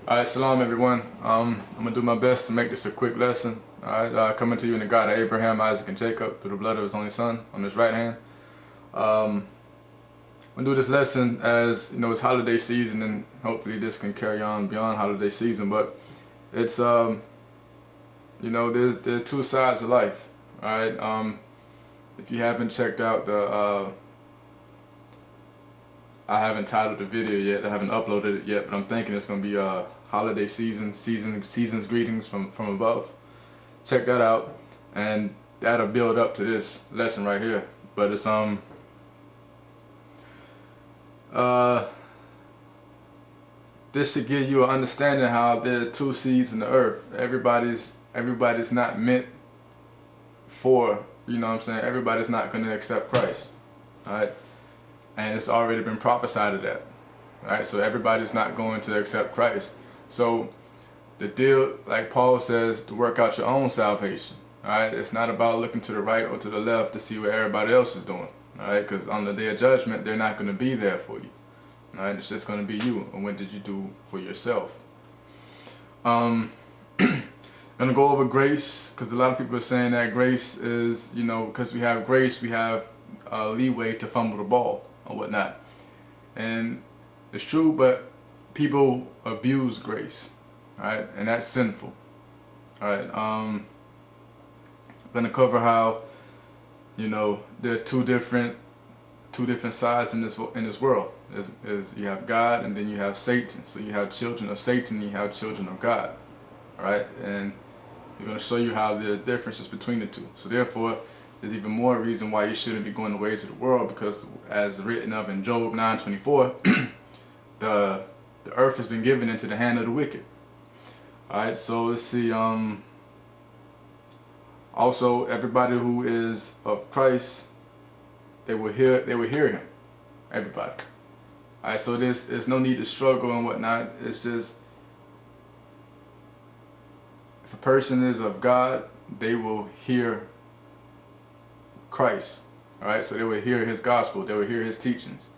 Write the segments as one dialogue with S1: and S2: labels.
S1: Alright, shalom everyone. I'm gonna do my best to make this a quick lesson. Alright, coming to you in the God of Abraham, Isaac, and Jacob through the blood of his only son on his right hand. I'm gonna do this lesson as it's holiday season, and hopefully this can carry on beyond holiday season. But it's there's two sides of life. Alright, if you haven't checked out I haven't titled the video yet. I haven't uploaded it yet, but I'm thinking it's gonna be a holiday season's greetings from above. Check that out, and that'll build up to this lesson right here. But it's this should give you an understanding how there are two seeds in the earth. Everybody's not meant for, everybody's not gonna accept Christ. Alright? And it's already been prophesied of that. Right? So everybody's not going to accept Christ. So the deal, like Paul says, to work out your own salvation. Alright? It's not about looking to the right or to the left to see what everybody else is doing. Alright? Because on the day of judgment, they're not going to be there for you. Alright? It's just going to be you. And what did you do for yourself? Gonna go over grace, because a lot of people are saying that grace is, because we have grace, we have leeway to fumble the ball or whatnot. And it's true, but people abuse grace, right? And that's sinful. Alright, I'm gonna cover how, there are two different sides in this world. Is you have God, and then you have Satan. So you have children of Satan, you have children of God. Alright, and we're gonna show you how there are differences between the two. So therefore, there's even more reason why you shouldn't be going the ways of the world, because as written of in Job 9:24, the earth has been given into the hand of the wicked. Alright, so let's see, also everybody who is of Christ, they will hear him. Everybody. Alright, so there's no need to struggle and whatnot. It's just, if a person is of God, they will hear Christ. Alright, so they will hear his gospel, they will hear his teachings.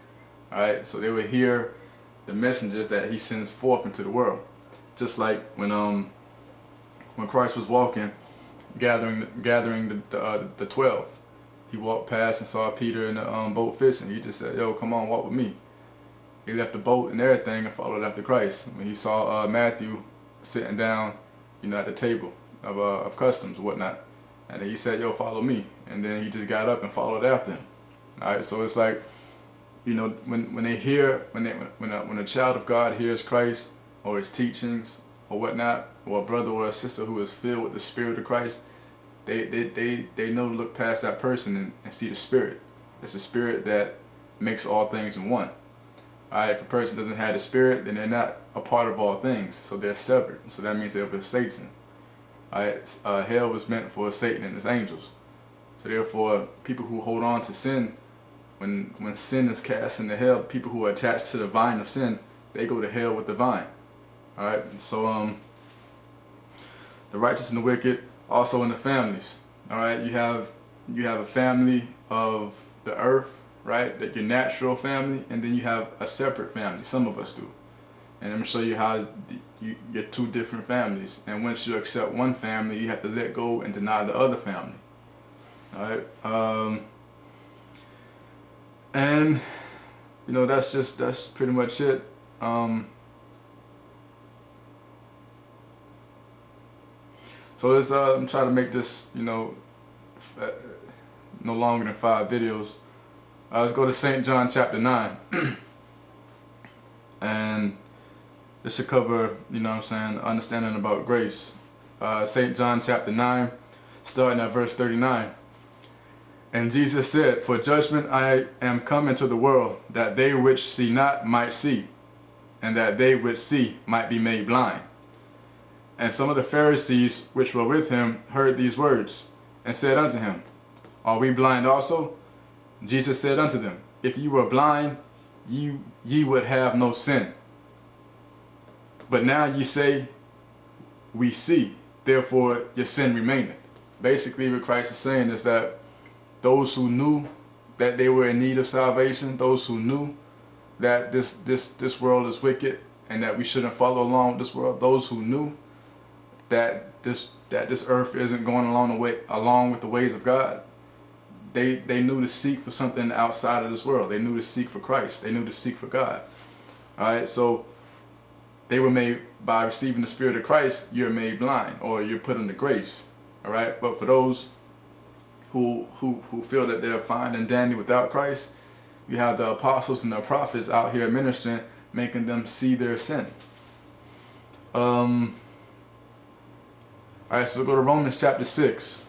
S1: Alright, so they will hear the messengers that he sends forth into the world. Just like when Christ was walking, gathering the 12. He walked past and saw Peter in the boat fishing. He just said, "Yo, come on, walk with me." He left the boat and everything and followed after Christ. When he saw Matthew sitting down, at the table of customs and whatnot, and then he said, "Yo, follow me." And then he just got up and followed after him. Alright, so it's like, when a child of God hears Christ or his teachings or whatnot, or a brother or a sister who is filled with the Spirit of Christ, they know to look past that person and see the Spirit. It's the Spirit that makes all things in one. Alright, if a person doesn't have the Spirit, then they're not a part of all things, so they're severed. So that means they're with Satan. Alright, hell was meant for Satan and his angels. So therefore, people who hold on to sin, when sin is cast into hell, people who are attached to the vine of sin, they go to hell with the vine. Alright, so the righteous and the wicked, also in the families. Alright, you have a family of the earth, right? That your natural family, and then you have a separate family. Some of us do. And I'm gonna show you how you're two different families. And once you accept one family, you have to let go and deny the other family. Alright, and that's pretty much it. So let's try to make this no longer than 5 videos. Let's go to St. John chapter 9, and this should cover understanding about grace. St. John chapter 9, starting at verse 39. And Jesus said, "For judgment I am come into the world, that they which see not might see, and that they which see might be made blind." And some of the Pharisees which were with him heard these words, and said unto him, "Are we blind also?" Jesus said unto them, "If ye were blind, ye would have no sin. But now ye say, We see, therefore your sin remaineth." Basically what Christ is saying is that those who knew that they were in need of salvation, those who knew that this world is wicked and that we shouldn't follow along with this world, those who knew that this earth isn't going along with the ways of God, they knew to seek for something outside of this world. They knew to seek for Christ. They knew to seek for God. All right, so they were made, by receiving the Spirit of Christ, you're made blind, or you're put under grace. All right, but for those who feel that they're fine and dandy without Christ, you have the apostles and the prophets out here ministering, making them see their sin. All right, so we'll go to Romans chapter 6.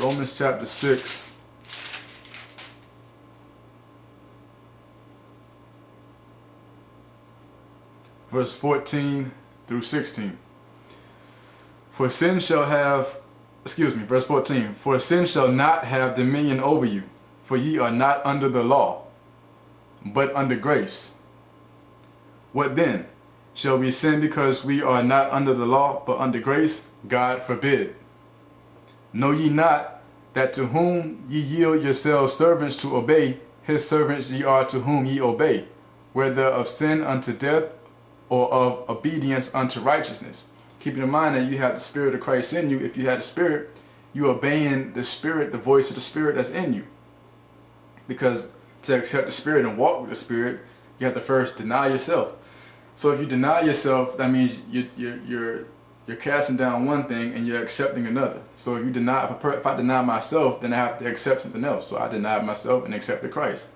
S1: Romans chapter 6. Verse 14 through 16. For sin shall have, verse 14. For sin shall not have dominion over you, for ye are not under the law, but under grace. What then? Shall we sin because we are not under the law, but under grace? God forbid. Know ye not that to whom ye yield yourselves servants to obey, his servants ye are to whom ye obey, whether of sin unto death or of obedience unto righteousness? Keeping in mind that you have the Spirit of Christ in you. If you have the Spirit, you're obeying the Spirit, the voice of the Spirit that's in you. Because to accept the Spirit and walk with the Spirit, you have to first deny yourself. So if you deny yourself, that means you're casting down one thing and you're accepting another. So if you deny, if I deny myself, then I have to accept something else. So I denied myself and accepted Christ.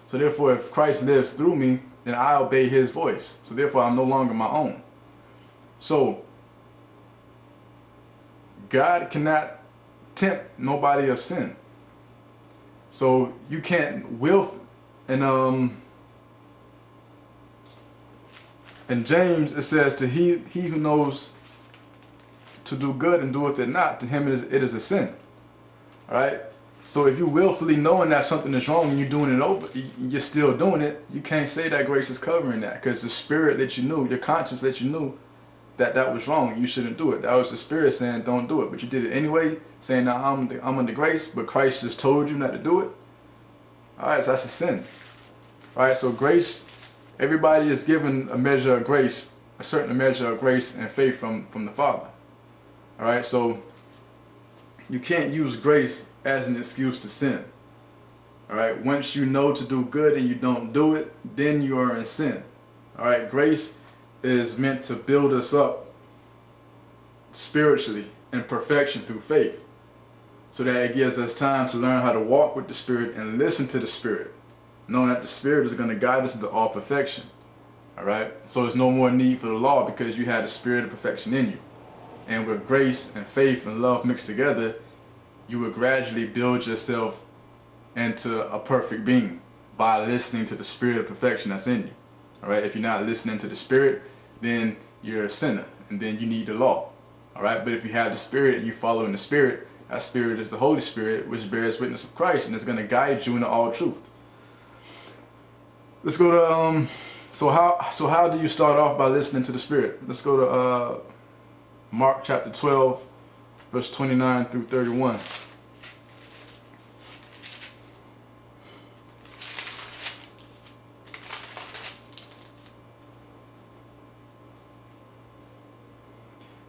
S1: So therefore, if Christ lives through me, then I obey his voice. So therefore, I'm no longer my own. So God cannot tempt nobody of sin. So you can't will, and in James it says, to he who knows to do good and doeth it not, to him it is a sin. All right. So if you willfully knowing that something is wrong and you're doing it over, you're still doing it, you can't say that grace is covering that, because the Spirit that you knew, your conscience that you knew that was wrong, you shouldn't do it. That was the Spirit saying don't do it, but you did it anyway, saying now I'm under grace, but Christ just told you not to do it. All right, so that's a sin. All right, so grace, everybody is given a measure of grace, a certain measure of grace and faith from the Father. All right, so you can't use grace as an excuse to sin. All right, once you know to do good and you don't do it, then you are in sin. All right, grace is meant to build us up spiritually in perfection through faith, so that it gives us time to learn how to walk with the Spirit and listen to the Spirit, knowing that the Spirit is going to guide us into all perfection. All right, so there's no more need for the law because you have the Spirit of perfection in you. And with grace and faith and love mixed together, you will gradually build yourself into a perfect being by listening to the Spirit of perfection that's in you. All right, if you're not listening to the Spirit, then you're a sinner, and then you need the law. All right, but if you have the Spirit and you follow in the Spirit, that Spirit is the Holy Spirit, which bears witness of Christ, and it's going to guide you into all truth. Let's go to so how do you start off? By listening to the Spirit. Let's go to Mark chapter 12, verse 29 through 31.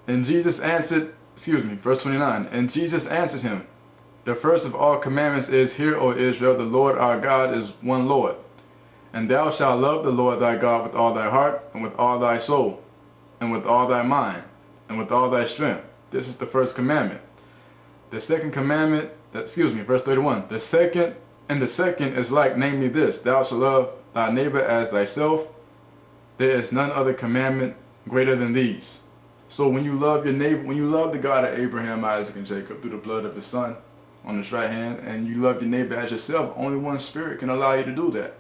S1: And Jesus answered, verse 29. And Jesus answered him, the first of all commandments is, Hear, O Israel, the Lord our God is one Lord. And thou shalt love the Lord thy God with all thy heart, and with all thy soul, and with all thy mind, and with all thy strength. This is the first commandment. The second commandment, verse 31. The second is like, namely this, thou shalt love thy neighbor as thyself. There is none other commandment greater than these. So when you love your neighbor, when you love the God of Abraham, Isaac, and Jacob through the blood of his son on his right hand, and you love your neighbor as yourself, only one Spirit can allow you to do that.